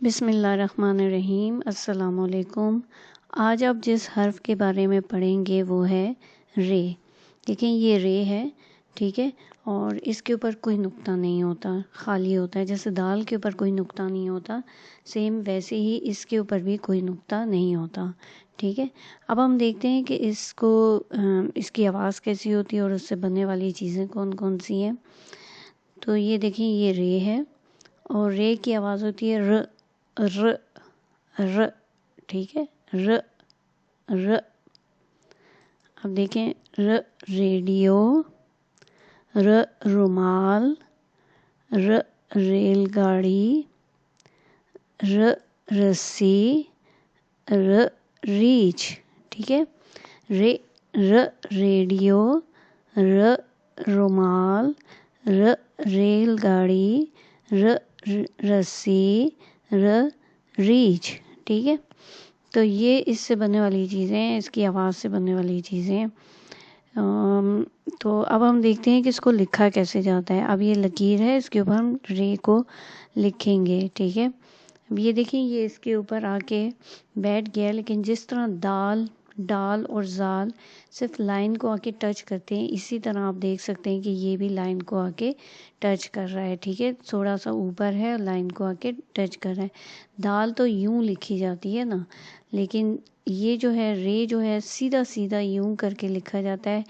बिस्मिल्लाहिर्रहमानिर्रहीम। अस्सलामुअलैकुम। आज आप जिस हर्फ़ के बारे में पढ़ेंगे वो है रे। देखें ये रे है, ठीक है, और इसके ऊपर कोई नुक्ता नहीं होता, खाली होता है। जैसे दाल के ऊपर कोई नुक्ता नहीं होता, सेम वैसे ही इसके ऊपर भी कोई नुक्ता नहीं होता, ठीक है। अब हम देखते हैं कि इसकी आवाज़ कैसी होती है और उससे बनने वाली चीज़ें कौन कौन सी हैं। तो ये देखें ये रे है और रे की आवाज़ होती है र र र, ठीक है, र र। अब देखें र रेडियो, र रुमाल, र रेलगाड़ी, र रस्सी, र रीछ, ठीक है। र रेडियो, र रुमाल, र रेलगाड़ी, र रस्सी, र रीछ, ठीक है। तो ये इससे बनने वाली चीज़ें हैं, इसकी आवाज़ से बनने वाली चीज़ें हैं। तो अब हम देखते हैं कि इसको लिखा कैसे जाता है। अब ये लकीर है, इसके ऊपर हम रे को लिखेंगे, ठीक है। अब ये देखिए ये इसके ऊपर आके बैठ गया, लेकिन जिस तरह दाल, डाल और जाल सिर्फ लाइन को आके टच करते हैं, इसी तरह आप देख सकते हैं कि ये भी लाइन को आके टच कर रहा है, ठीक है। थोड़ा सा ऊपर है और लाइन को आके टच कर रहा है। दाल तो यूं लिखी जाती है ना, लेकिन ये जो है रे जो है सीधा सीधा यूं करके लिखा जाता है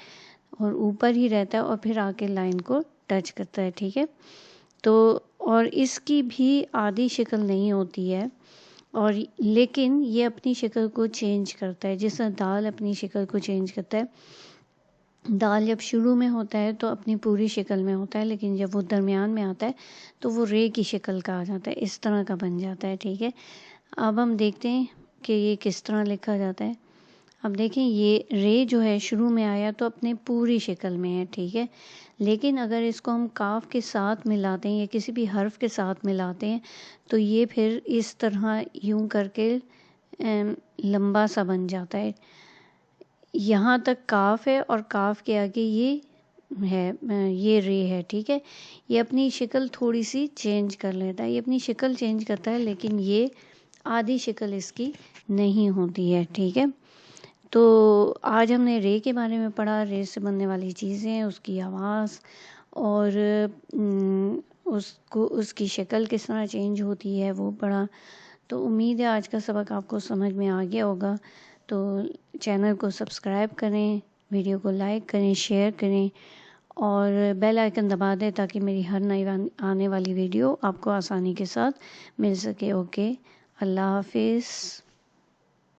और ऊपर ही रहता है और फिर आके लाइन को टच करता है, ठीक है। तो और इसकी भी आधी शक्ल नहीं होती है, और लेकिन ये अपनी शक्ल को चेंज करता है, जिस तरह दाल अपनी शक्ल को चेंज करता है। दाल जब शुरू में होता है तो अपनी पूरी शक्ल में होता है, लेकिन जब वो दरमियान में आता है तो वो रे की शक्ल का आ जाता है, इस तरह का बन जाता है, ठीक है। अब हम देखते हैं कि ये किस तरह लिखा जाता है। अब देखें ये रे जो है शुरू में आया तो अपने पूरी शक्ल में है, ठीक है। लेकिन अगर इसको हम काफ के साथ मिलाते हैं या किसी भी हर्फ के साथ मिलाते हैं तो ये फिर इस तरह यूं करके लंबा सा बन जाता है। यहाँ तक काफ है और काफ के आगे ये है, ये रे है, ठीक है। ये अपनी शक्ल थोड़ी सी चेंज कर लेता है, ये अपनी शक्ल चेंज करता है, लेकिन ये आधी शक्ल इसकी नहीं होती है, ठीक है। तो आज हमने रे के बारे में पढ़ा, रे से बनने वाली चीज़ें, उसकी आवाज़ और उसकी शक्ल किस तरह चेंज होती है वो पढ़ा। तो उम्मीद है आज का सबक आपको समझ में आ गया होगा। तो चैनल को सब्सक्राइब करें, वीडियो को लाइक करें, शेयर करें और बेल आइकन दबा दें ताकि मेरी हर नई आने वाली वीडियो आपको आसानी के साथ मिल सके। ओके, अल्लाह हाफिज़।